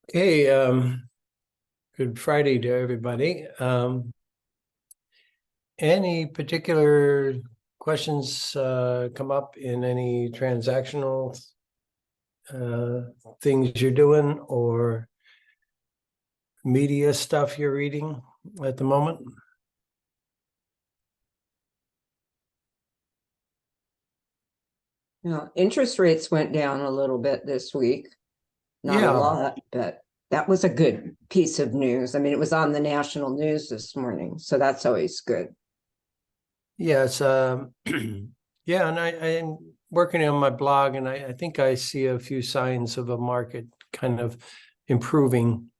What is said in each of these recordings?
Okay, good Friday to everybody. Any particular questions come up in any transactional things you're doing or media stuff you're reading at the moment? Interest rates went down a little bit this week. Not a Yeah, lot, but that was a good piece of news. I mean, it was on the national news this morning, so that's always good. yes. Yeah, and I'm working on my blog, and I think I see a few signs of a market kind of improving.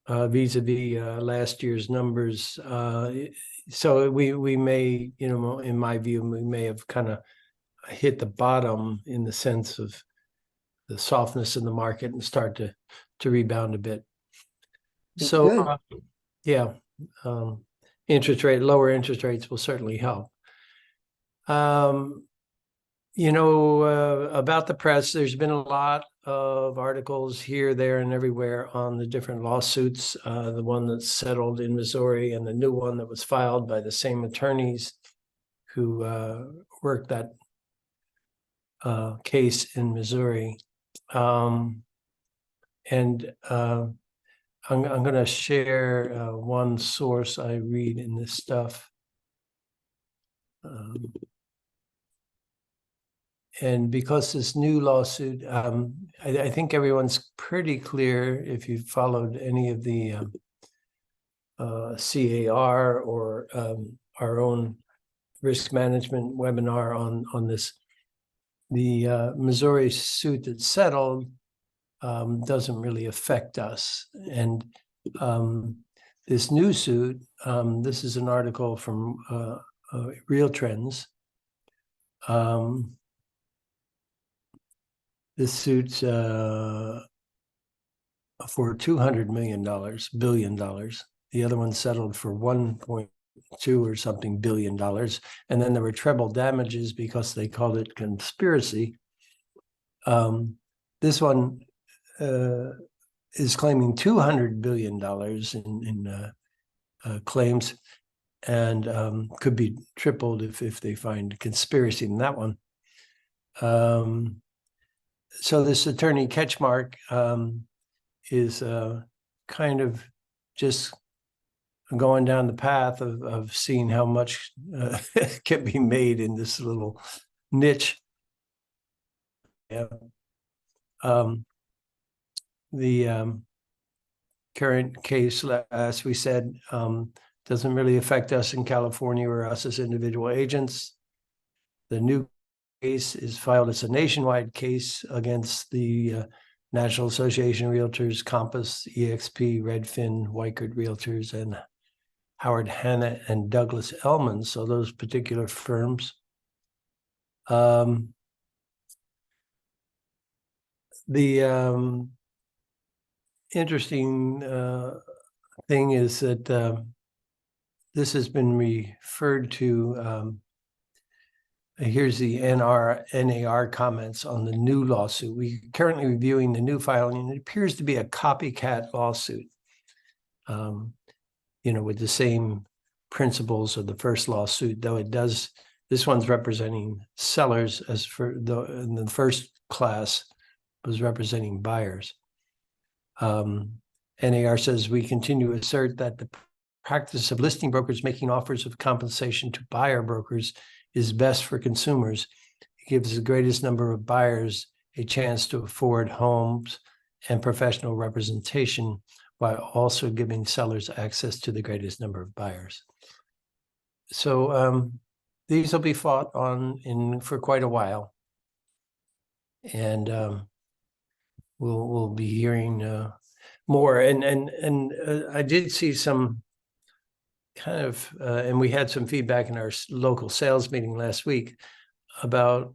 Vis-a-vis last year's numbers. So we may, in my view, we may have kind of hit the bottom in the sense of the softness in the market and start to rebound a bit. So Good. yeah, um, lower interest rates will certainly help. About the press, there's been a lot of articles here, there, and everywhere on the different lawsuits, the one that's settled in Missouri and the new one that was filed by the same attorneys who worked that case in Missouri. And I'm going to share one source I read in this stuff. And because this new lawsuit, I think everyone's pretty clear if you followed any of the CAR or our own risk management webinar on this. The Missouri suit that settled doesn't really affect us. And this new suit, this is an article from Real Trends. This suit's for $200 billion. The other one settled for 1.2 or something billion dollars. And then there were treble damages because they called it conspiracy. This one is claiming $200 billion in claims and could be tripled if they find conspiracy in that one. So this attorney Ketchmark is kind of just going down the path of seeing how much can be made in this little niche. Yeah. The current case, as we said, doesn't really affect us in California or us as individual agents. The new case is filed as a nationwide case against the National Association of Realtors, Compass, EXP, Redfin, Weichert Realtors, and Howard Hanna and Douglas Elman. So those particular firms. The interesting thing is that this has been referred to. Here's the NAR comments on the new lawsuit. We're currently reviewing the new filing, and it appears to be a copycat lawsuit, with the same principles of the first lawsuit, though it does, this one's representing sellers as for in the first class was representing buyers. NAR says, we continue to assert that the practice of listing brokers making offers of compensation to buyer brokers is best for consumers. It gives the greatest number of buyers a chance to afford homes and professional representation while also giving sellers access to the greatest number of buyers. So these will be fought on for quite a while. And we'll be hearing more. And I did see some kind of, and we had some feedback in our local sales meeting last week about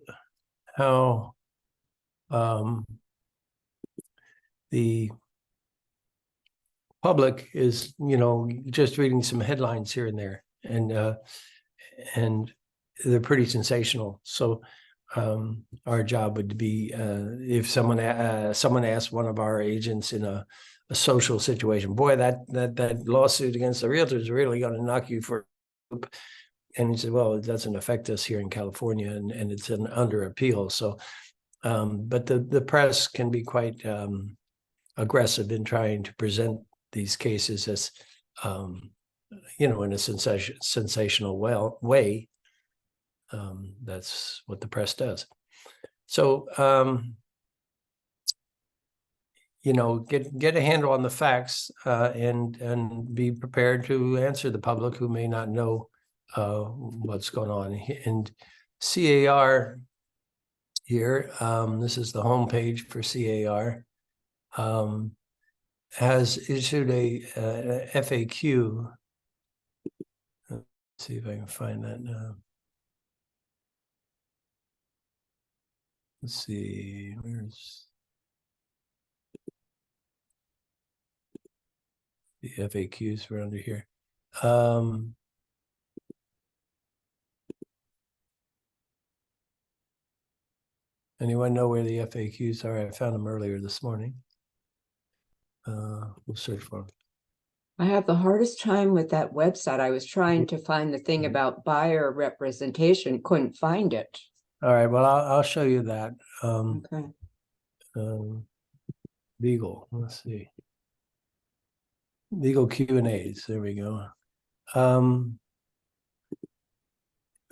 how the public is, just reading some headlines here and there, and they're pretty sensational. So our job would be if someone asked one of our agents in a social situation, boy, that lawsuit against the realtor is really going to knock you for a loop. And he said, well, it doesn't affect us here in California, and it's under appeal. So, but the press can be quite aggressive in trying to present these cases as, in a sensational way. That's what the press does. So, get a handle on the facts and be prepared to answer the public who may not know what's going on. And CAR here, this is the homepage for CAR, has issued a FAQ. Let's see if I can find that now. Let's see, where's the FAQs for under here? Anyone know where the FAQs are? I found them earlier this morning. We'll search for them. I have the hardest time with that website. I was trying to find the thing about buyer representation, couldn't find it. All right, well, I'll show you that. Okay. Legal, let's see. Legal Q&As, there we go.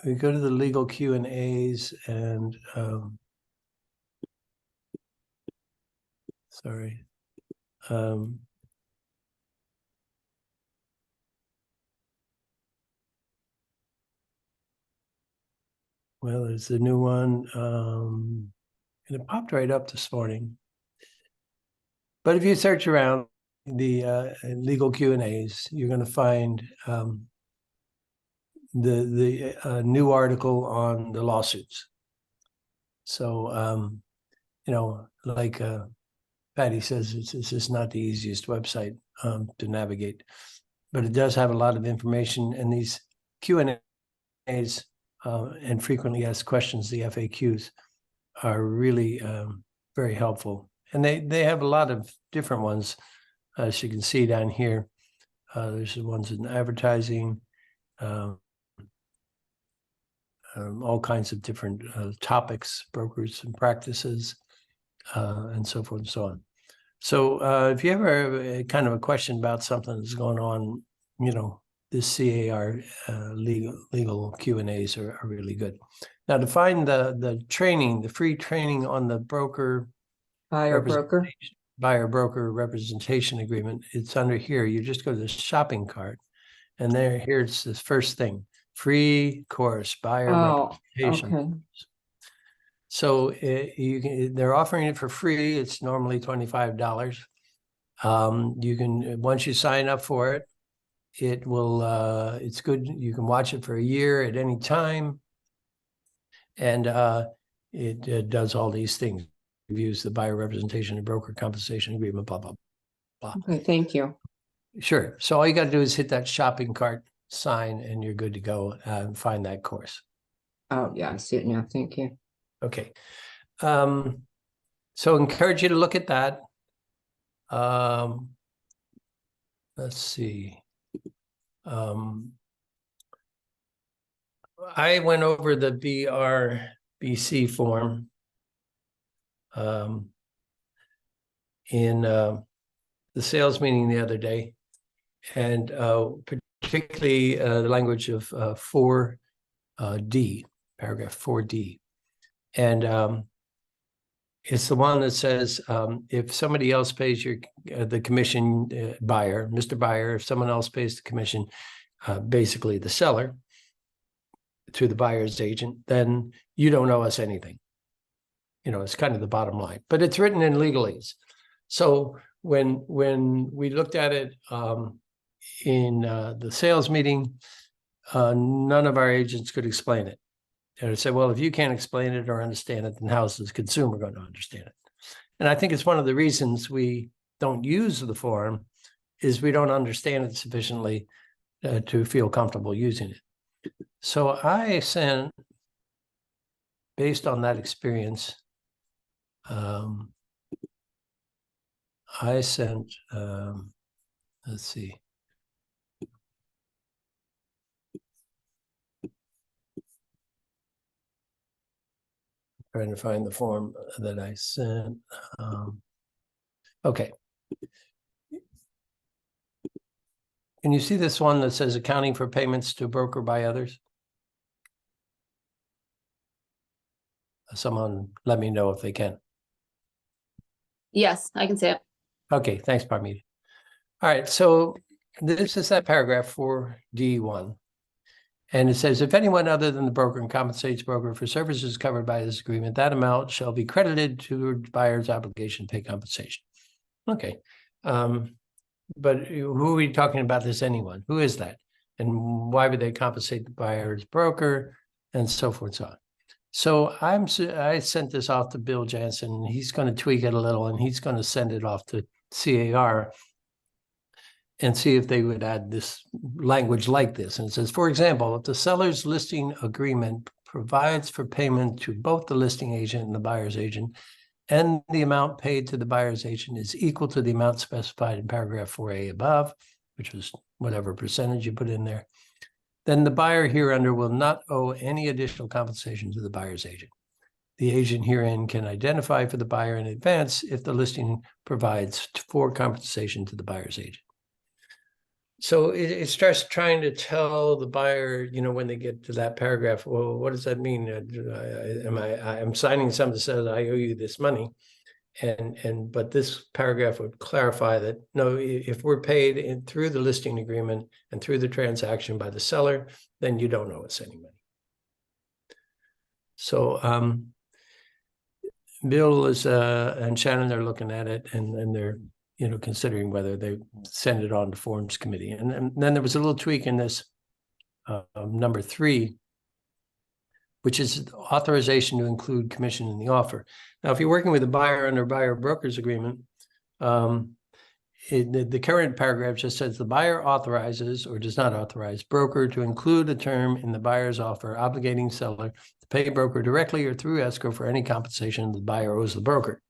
We go to the legal Q&As and sorry. Well, there's a new one, and it popped right up this morning. But if you search around the legal Q&As, you're going to find the new article on the lawsuits. So, like Patty says, it's just not the easiest website to navigate, but it does have a lot of information, and these Q&As and frequently asked questions, the FAQs, are really very helpful. And they have a lot of different ones, as you can see down here. There's the ones in advertising, all kinds of different topics, brokers and practices, and so forth and so on. So if you ever have a kind of a question about something that's going on, this CAR legal Q&As are really good. Now, to find the training, the free training on the buyer broker representation agreement, it's under here. You just go to the shopping cart, and here's this first thing: free course, buyer representation. Okay. So they're offering it for free. It's normally $25. You can, once you sign up for it, it will, it's good. You can watch it for a year at any time. And it does all these things. Reviews the buyer representation and broker compensation agreement, blah, blah, blah. Okay, thank you. Sure. So all you got to do is hit that shopping cart sign and you're good to go and find that course. Oh, yeah, I see it now. Thank you. Okay. So encourage you to look at that. Let's see. I went over the BRBC form in the sales meeting the other day, and particularly the language of 4D, paragraph 4D. And it's the one that says if somebody else pays the commission, buyer, Mr. Buyer, if someone else pays the commission, basically the seller, through the buyer's agent, then you don't owe us anything. It's kind of the bottom line, but it's written in legalese. So when we looked at it in the sales meeting, none of our agents could explain it. And I said, well, if you can't explain it or understand it, then how's the consumer going to understand it? And I think it's one of the reasons we don't use the form is we don't understand it sufficiently to feel comfortable using it. So I sent based on that experience, I sent, let's see. Trying to find the form that I sent. Okay. Can you see this one that says accounting for payments to broker by others? Someone let me know if they can. Yes, I can see it. Okay, thanks, Parmeet. All right, so this is that paragraph for D1. And it says, if anyone other than the broker compensates broker for services covered by this agreement, that amount shall be credited to the buyer's obligation to pay compensation. Okay. But who are we talking about this anyone? Who is that? And why would they compensate the buyer's broker and so forth and so on? So I sent this off to Bill Jansen, and he's going to tweak it a little, and he's going to send it off to CAR and see if they would add this language like this. And it says, for example, if the seller's listing agreement provides for payment to both the listing agent and the buyer's agent, and the amount paid to the buyer's agent is equal to the amount specified in paragraph 4A above, which was whatever percentage you put in there, then the buyer hereunder will not owe any additional compensation to the buyer's agent. The agent herein can identify for the buyer in advance if the listing provides for compensation to the buyer's agent. So it starts trying to tell the buyer, you know, when they get to that paragraph, well, what does that mean? I'm signing something that says I owe you this money, but this paragraph would clarify that no, if we're paid through the listing agreement and through the transaction by the seller, then you don't owe us any money. So Bill is and Shannon are looking at it, and they're, you know, considering whether they send it on to Forms Committee. And then there was a little tweak in this number 3, which is authorization to include commission in the offer. Now, if you're working with a buyer under buyer brokers agreement, the current paragraph just says the buyer authorizes or does not authorize broker to include a term in the buyer's offer obligating seller to pay broker directly or through escrow for any compensation the buyer owes the broker.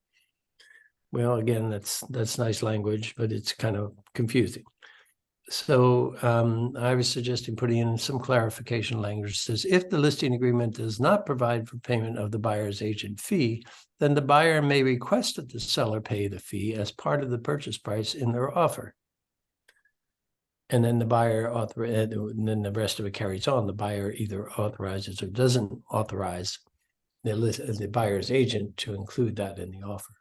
Well, again, that's nice language, but it's kind of confusing. So I was suggesting putting in some clarification language that says, if the listing agreement does not provide for payment of the buyer's agent fee, then the buyer may request that the seller pay the fee as part of the purchase price in their offer. And then the buyer and then the rest of it carries on. The buyer either authorizes or doesn't authorize the buyer's agent to include that in the offer.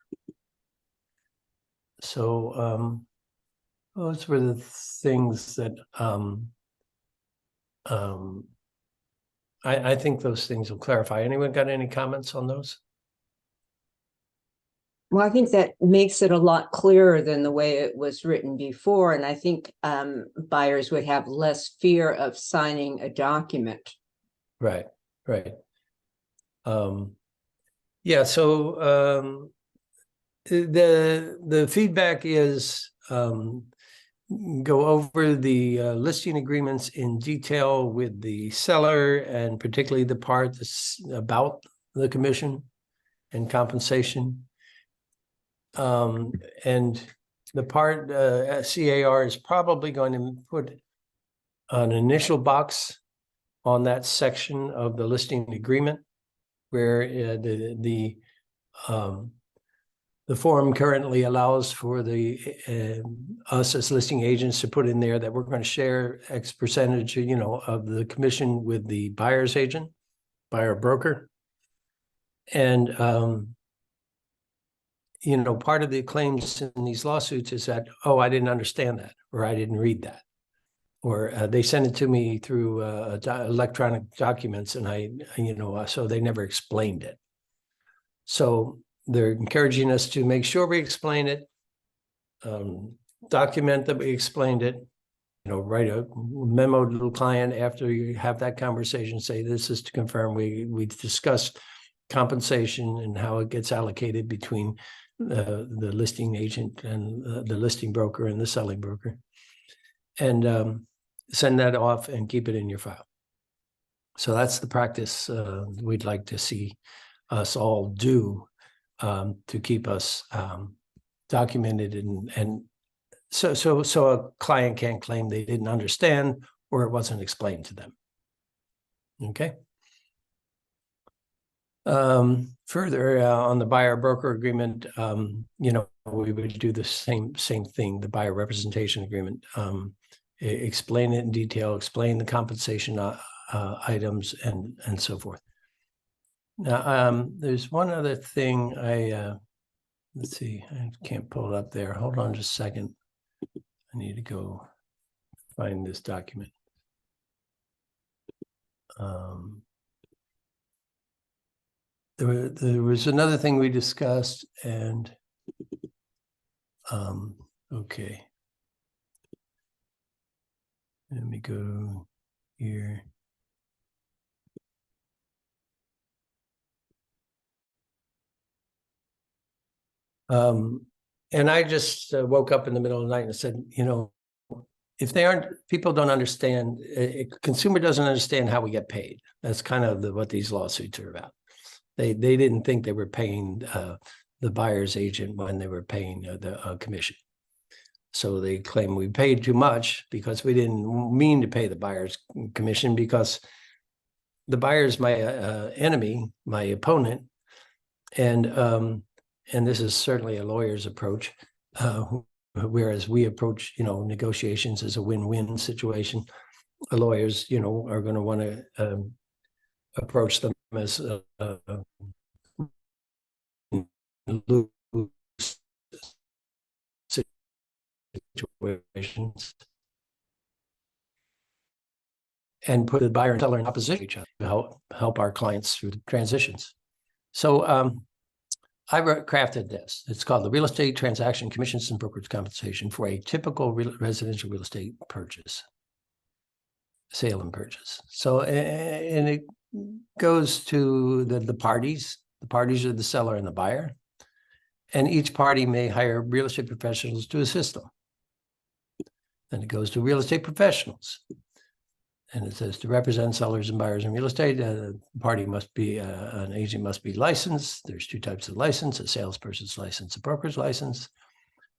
So those were the things that I think those things will clarify. Anyone got any comments on those? Well, I think that makes it a lot clearer than the way it was written before. And I think buyers would have less fear of signing a document. Right. Yeah, so the feedback is go over the listing agreements in detail with the seller, and particularly the part that's about the commission and compensation. And the part CAR is probably going to put an initial box on that section of the listing agreement where the form currently allows for us as listing agents to put in there that we're going to share X percentage, you know, of the commission with the buyer's agent, buyer broker. And, you know, part of the claims in these lawsuits is that, oh, I didn't understand that, or I didn't read that, or they sent it to me through electronic documents, and you know, so they never explained it. So they're encouraging us to make sure we explain it, document that we explained it, you know, write a memo to the client after you have that conversation, say, this is to confirm we discussed compensation and how it gets allocated between the listing agent and the listing broker and the selling broker, and send that off and keep it in your file. So that's the practice we'd like to see us all do to keep us documented and so a client can't claim they didn't understand or it wasn't explained to them. Okay. Further on the buyer broker agreement, we would do the same thing, the buyer representation agreement. Explain it in detail, explain the compensation items and so forth. Now, there's one other thing let's see, I can't pull it up there. Hold on just a second. I need to go find this document. There was another thing we discussed, and okay. Let me go here. And I just woke up in the middle of the night and said, if people don't understand, a consumer doesn't understand how we get paid. That's kind of what these lawsuits are about. They didn't think they were paying the buyer's agent when they were paying the commission. So they claim we paid too much because we didn't mean to pay the buyer's commission, because the buyer's my enemy, my opponent, and this is certainly a lawyer's approach, whereas we approach negotiations as a win-win situation. Lawyers are going to want to approach them as lose situations and put the buyer and seller in opposition to each other to help our clients through the transitions. So I crafted this. It's called the Real Estate Transaction Commissions and Brokerage Compensation for a typical residential real estate purchase, sale and purchase. So, and it goes to the parties. The parties are the seller and the buyer. And each party may hire real estate professionals to assist them. Then it goes to real estate professionals. And it says to represent sellers and buyers in real estate, the party must be, an agent must be licensed. There's two types of license: a salesperson's license, a broker's license.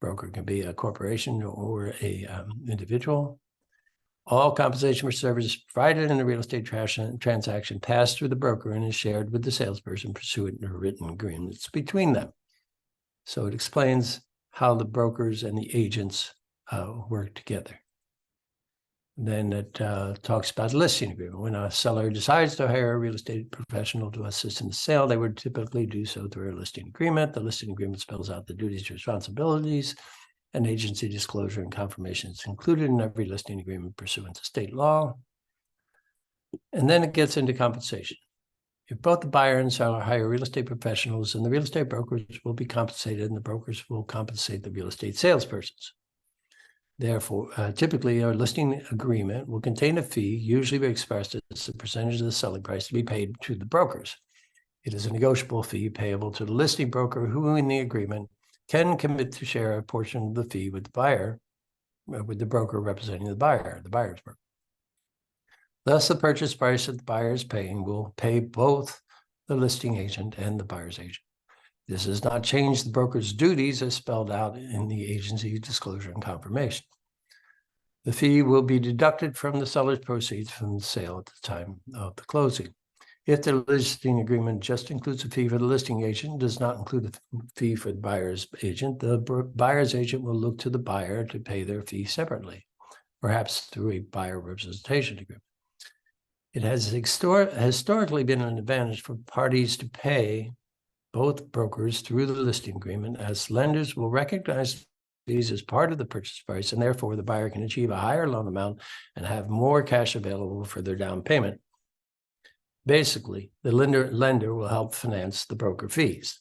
Broker can be a corporation or a individual. All compensation for services provided in a real estate transaction passed through the broker and is shared with the salesperson pursuant to written agreements between them. So it explains how the brokers and the agents work together. Then it talks about a listing agreement. When a seller decides to hire a real estate professional to assist in the sale, they would typically do so through a listing agreement. The listing agreement spells out the duties and responsibilities and agency disclosure and confirmation is included in every listing agreement pursuant to state law. And then it gets into compensation. If both the buyer and seller hire real estate professionals, then the real estate brokers will be compensated and the brokers will compensate the real estate salespersons. Therefore, typically, our listing agreement will contain a fee, usually expressed as a percentage of the selling price to be paid to the brokers. It is a negotiable fee payable to the listing broker who, in the agreement, can commit to share a portion of the fee with the buyer, with the broker representing the buyer's broker. Thus, the purchase price that the buyer is paying will pay both the listing agent and the buyer's agent. This does not change the broker's duties as spelled out in the agency disclosure and confirmation. The fee will be deducted from the seller's proceeds from the sale at the time of the closing. If the listing agreement just includes a fee for the listing agent, does not include a fee for the buyer's agent, the buyer's agent will look to the buyer to pay their fee separately, perhaps through a buyer representation agreement. It has historically been an advantage for parties to pay both brokers through the listing agreement, as lenders will recognize these as part of the purchase price, and therefore the buyer can achieve a higher loan amount and have more cash available for their down payment. Basically, the lender will help finance the broker fees.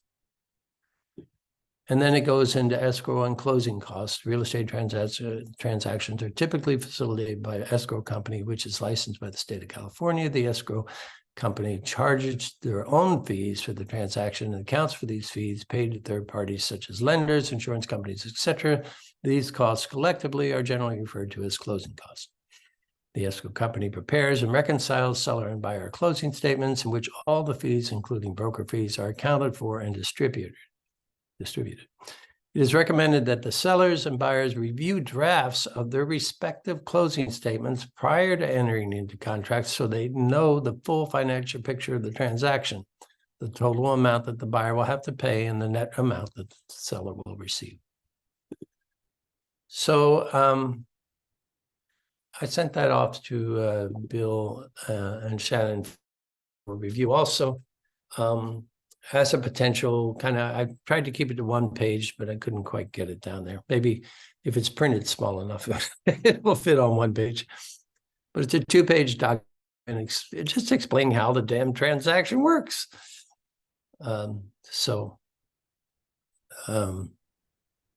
And then it goes into escrow and closing costs. Real estate transactions are typically facilitated by an escrow company, which is licensed by the state of California. The escrow company charges their own fees for the transaction and accounts for these fees paid to third parties such as lenders, insurance companies, etc. These costs collectively are generally referred to as closing costs. The escrow company prepares and reconciles seller and buyer closing statements in which all the fees, including broker fees, are accounted for and distributed. It is recommended that the sellers and buyers review drafts of their respective closing statements prior to entering into contracts so they know the full financial picture of the transaction, the total amount that the buyer will have to pay, and the net amount that the seller will receive. So I sent that off to Bill and Shannon for review also. As a potential kind of, I tried to keep it to one page, but I couldn't quite get it down there. Maybe if it's printed small enough, it will fit on one page. But it's a 2-page document, just explaining how the damn transaction works.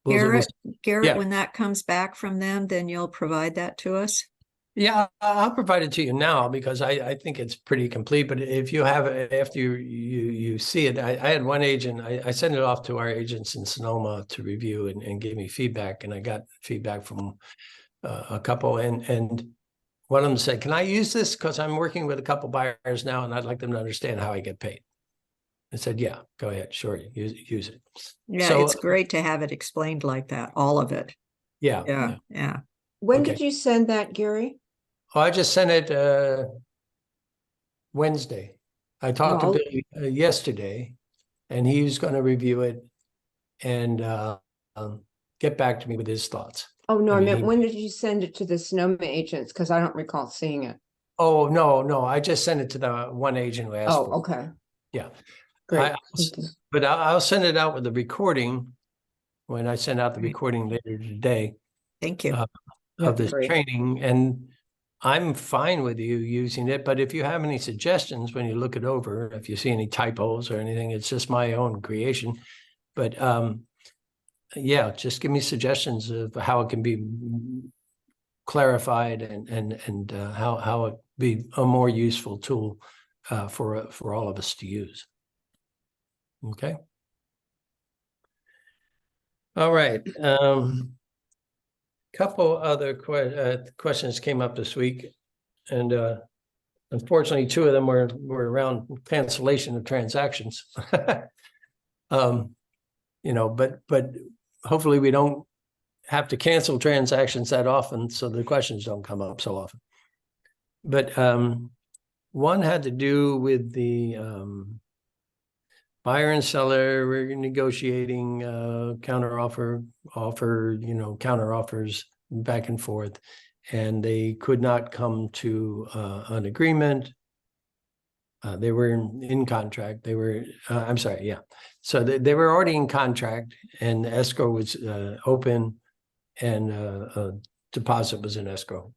Garrett, yeah. when that comes back from them, then you'll provide that to us? Yeah, I'll provide it to you now because I think it's pretty complete. But if you have it after you see it, I had one agent, I sent it off to our agents in Sonoma to review and give me feedback. And I got feedback from a couple. And one of them said, can I use this? Because I'm working with a couple buyers now and I'd like them to understand how I get paid. I said, yeah, go ahead. Sure, use it. Yeah, so, it's great to have it explained like that, all of it. Yeah. When Okay. did you send that, Gary? Oh, I just sent it Wednesday. I talked to Bill yesterday, and he was going to review it and get back to me with his thoughts. Oh, no, I meant when did you send it to the Sonoma agents? Because I don't recall seeing it. Oh, no, I just sent it to the one agent who asked for it. Oh, okay. Yeah. Great. But I'll send it out with the recording when I send out the recording later today. Thank you. Of this training. And I'm fine with you using it, but if you have any suggestions when you look it over, if you see any typos or anything, it's just my own creation. But yeah, just give me suggestions of how it can be clarified and how it be a more useful tool for all of us to use. Okay. All right. Couple other questions came up this week, and unfortunately, 2 of them were around cancellation of transactions. But hopefully we don't have to cancel transactions that often, so the questions don't come up so often. But one had to do with the buyer and seller were negotiating counter offers back and forth, and they could not come to an agreement. They were in contract. They were, I'm sorry, yeah. So they were already in contract, and escrow was open, and a deposit was in escrow,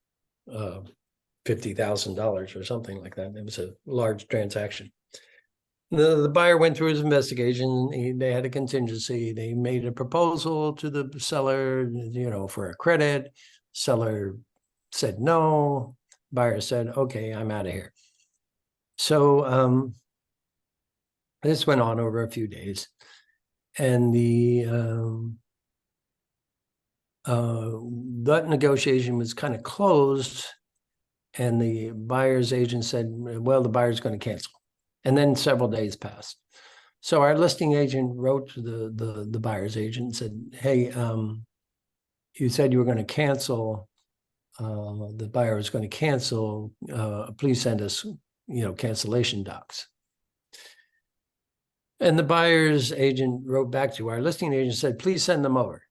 $50,000 or something like that. It was a large transaction. The buyer went through his investigation. They had a contingency. They made a proposal to the seller, for a credit. Seller said no. Buyer said, okay, I'm out of here. So this went on over a few days. And that negotiation was kind of closed. And the buyer's agent said, well, the buyer's going to cancel. And then several days passed. So our listing agent wrote to the buyer's agent and said, hey, you said you were going to cancel. The buyer was going to cancel. Please send us, cancellation docs. And the buyer's agent wrote back to our listing agent and said, please send them over.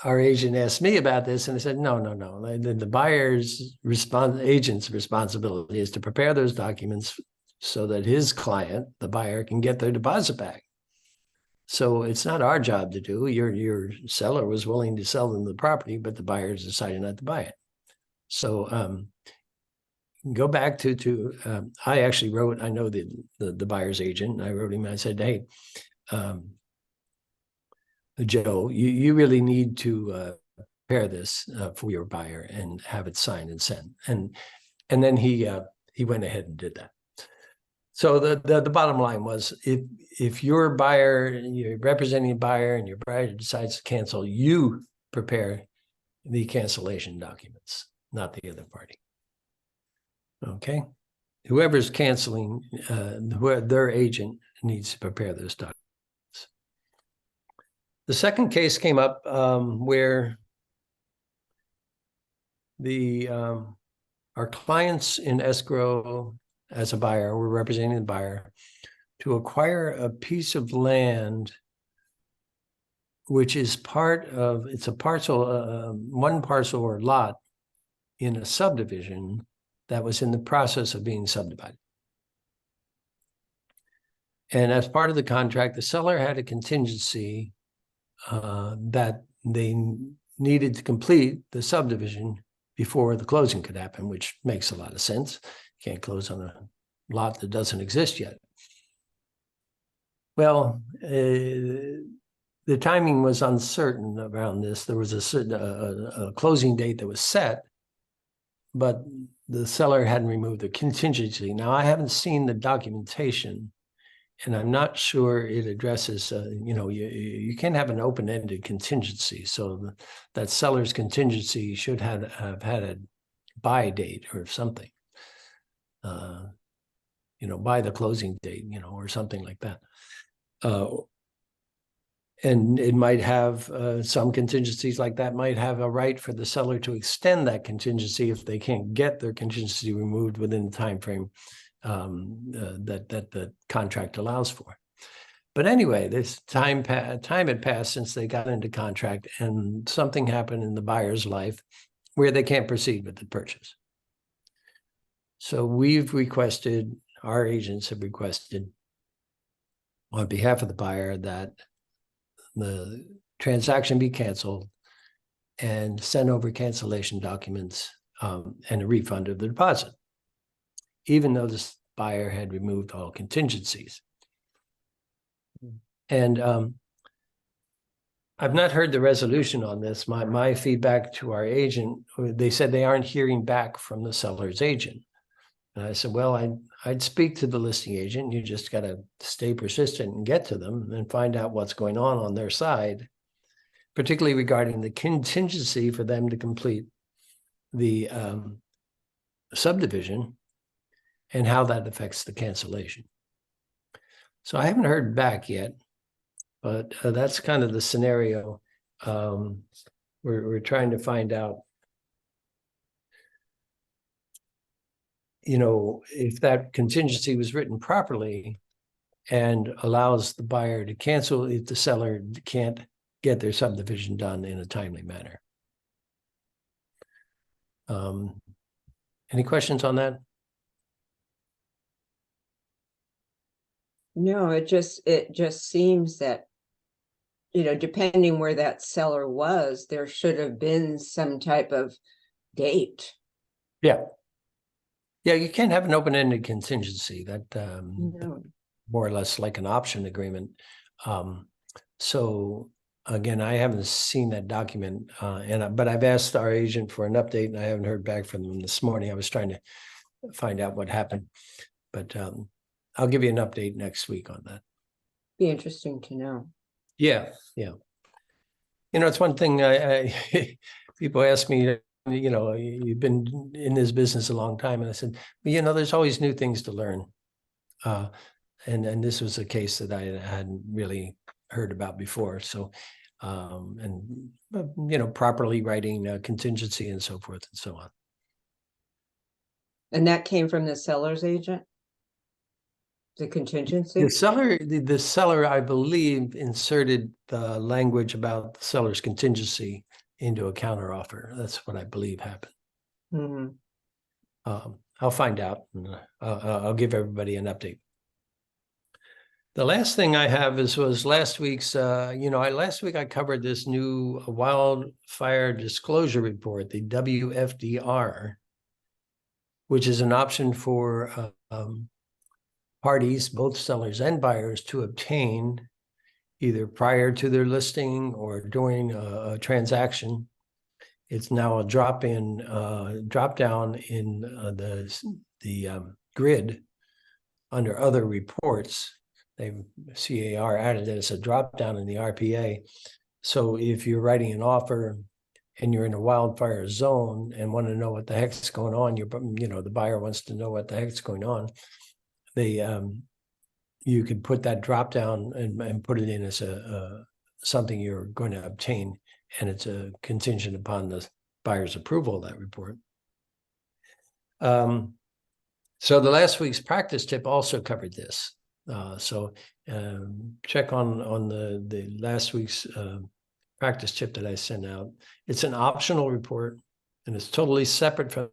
Our agent asked me about this, and I said, no. The buyer's agent's responsibility is to prepare those documents so that his client, the buyer, can get their deposit back. So it's not our job to do. Your seller was willing to sell them the property, but the buyers decided not to buy it. So go back to I actually wrote, I know the buyer's agent, and I wrote him, I said, hey, Joe, you really need to prepare this for your buyer and have it signed and sent. And then he went ahead and did that. So the bottom line was, if your buyer, you're representing a buyer and your buyer decides to cancel, you prepare the cancellation documents, not the other party. Okay. Whoever's canceling, their agent needs to prepare those documents. The second case came up where our clients in escrow as a buyer, we're representing the buyer, to acquire a piece of land which is it's a parcel, one parcel or lot in a subdivision that was in the process of being subdivided. And as part of the contract, the seller had a contingency that they needed to complete the subdivision before the closing could happen, which makes a lot of sense. You can't close on a lot that doesn't exist yet. Well, the timing was uncertain around this. There was a closing date that was set, but the seller hadn't removed the contingency. Now, I haven't seen the documentation, and I'm not sure it addresses, you can't have an open-ended contingency. So that seller's contingency should have had a buy date or something, by the closing date, or something like that. And it might have some contingencies like that might have a right for the seller to extend that contingency if they can't get their contingency removed within the time frame that the contract allows for. But anyway, this time had passed since they got into contract, and something happened in the buyer's life where they can't proceed with the purchase. So our agents have requested on behalf of the buyer that the transaction be canceled and send over cancellation documents and a refund of the deposit, even though this buyer had removed all contingencies. And I've not heard the resolution on this. My feedback to our agent, they said they aren't hearing back from the seller's agent. And I said, well, I'd speak to the listing agent. You just got to stay persistent and get to them and find out what's going on their side, particularly regarding the contingency for them to complete the subdivision and how that affects the cancellation. So I haven't heard back yet, but that's kind of the scenario. We're trying to find out, if that contingency was written properly and allows the buyer to cancel if the seller can't get their subdivision done in a timely manner. Any questions on that? No, it just seems that, depending where that seller was, there should have been some type of date. Yeah. Yeah, you can't have an open-ended contingency that No. more or less like an option agreement. So again, I haven't seen that document, but I've asked our agent for an update, and I haven't heard back from them this morning. I was trying to find out what happened, but I'll give you an update next week on that. Be interesting to know. Yeah. It's one thing I people ask me, you've been in this business a long time. And I said, well, there's always new things to learn. And this was a case that I hadn't really heard about before. So, properly writing contingency and so forth and so on. And that came from the seller's agent? The contingency? The seller, I believe, inserted the language about the seller's contingency into a counteroffer. That's what I believe happened. Mm-hmm. I'll find out, and I'll give everybody an update. The last thing I have was last week's, last week I covered this new wildfire disclosure report, the WFDR, which is an option for parties, both sellers and buyers, to obtain either prior to their listing or during a transaction. It's now a drop down in the grid under other reports, CAR added it as a drop down in the RPA. So if you're writing an offer and you're in a wildfire zone and want to know what the heck's going on, the buyer wants to know what the heck's going on, you could put that drop down and put it in as something you're going to obtain, and it's a contingent upon the buyer's approval of that report. So the last week's practice tip also covered this. Check on the last week's practice tip that I sent out. It's an optional report, and it's totally separate from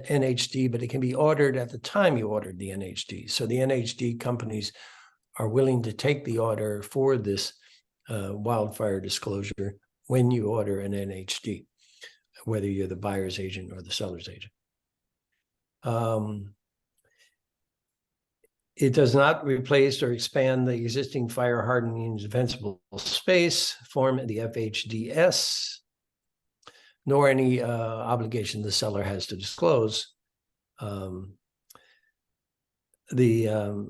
NHD, but it can be ordered at the time you ordered the NHD. So the NHD companies are willing to take the order for this wildfire disclosure when you order an NHD, whether you're the buyer's agent or the seller's agent. It does not replace or expand the existing fire hardening defensible space form, the FHDS, nor any obligation the seller has to disclose. The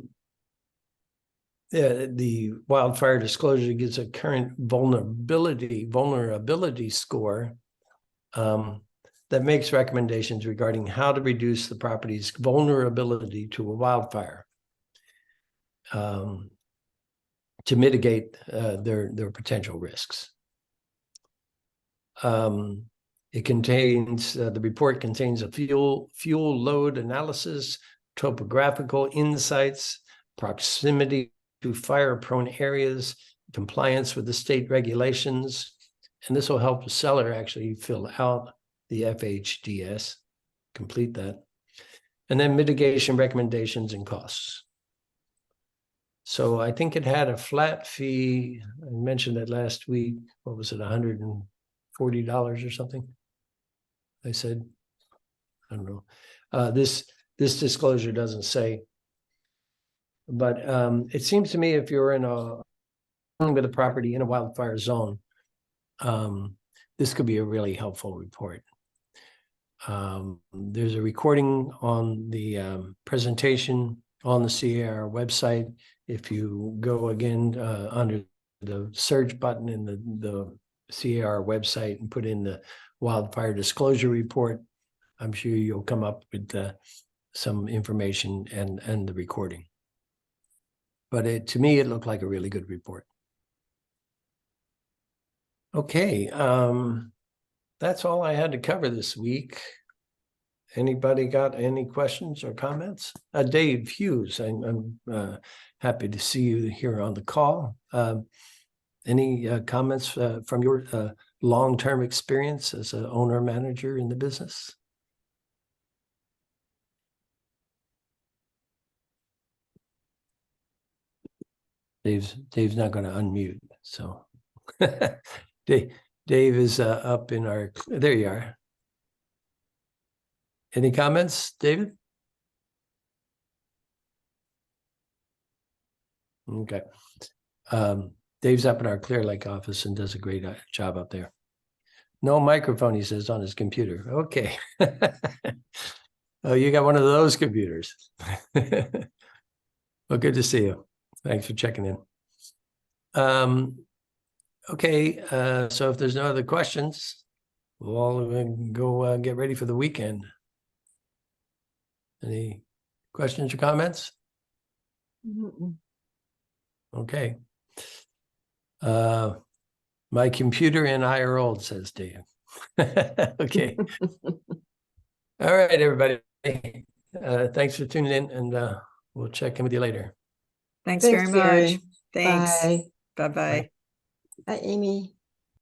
wildfire disclosure gives a current vulnerability score that makes recommendations regarding how to reduce the property's vulnerability to a wildfire, to mitigate their potential risks. It contains, the report contains a fuel load analysis, topographical insights, proximity to fire-prone areas, compliance with the state regulations, and this will help the seller actually fill out the FHDS, complete that, and then mitigation recommendations and costs. So I think it had a flat fee. I mentioned that last week. What was it, $140 or something? I said, I don't know. This disclosure doesn't say, but it seems to me if you're with a property in a wildfire zone, this could be a really helpful report. There's a recording on the presentation on the CAR website. If you go again under the search button in the CAR website and put in the wildfire disclosure report, I'm sure you'll come up with some information and the recording. But to me, it looked like a really good report. Okay, that's all I had to cover this week. Anybody got any questions or comments? Dave Hughes, I'm happy to see you here on the call. Any comments from your long-term experience as an owner-manager in the business? Dave's not going to unmute, so Dave is up in our. There you are. Any comments, David? Okay. Dave's up in our Clear Lake office and does a great job up there. No microphone, he says, on his computer. Okay. Oh, you got one of those computers. Well, good to see you. Thanks for checking in. Okay, so if there's no other questions, we'll all go get ready for the weekend. Any questions or comments? Mm-mm. Okay. My computer and I are old, says Dave. Okay. All right, everybody. Thanks for tuning in, and we'll check in with you later. Thanks very much. Gary. Thanks. Bye. Bye-bye. Bye, Amy.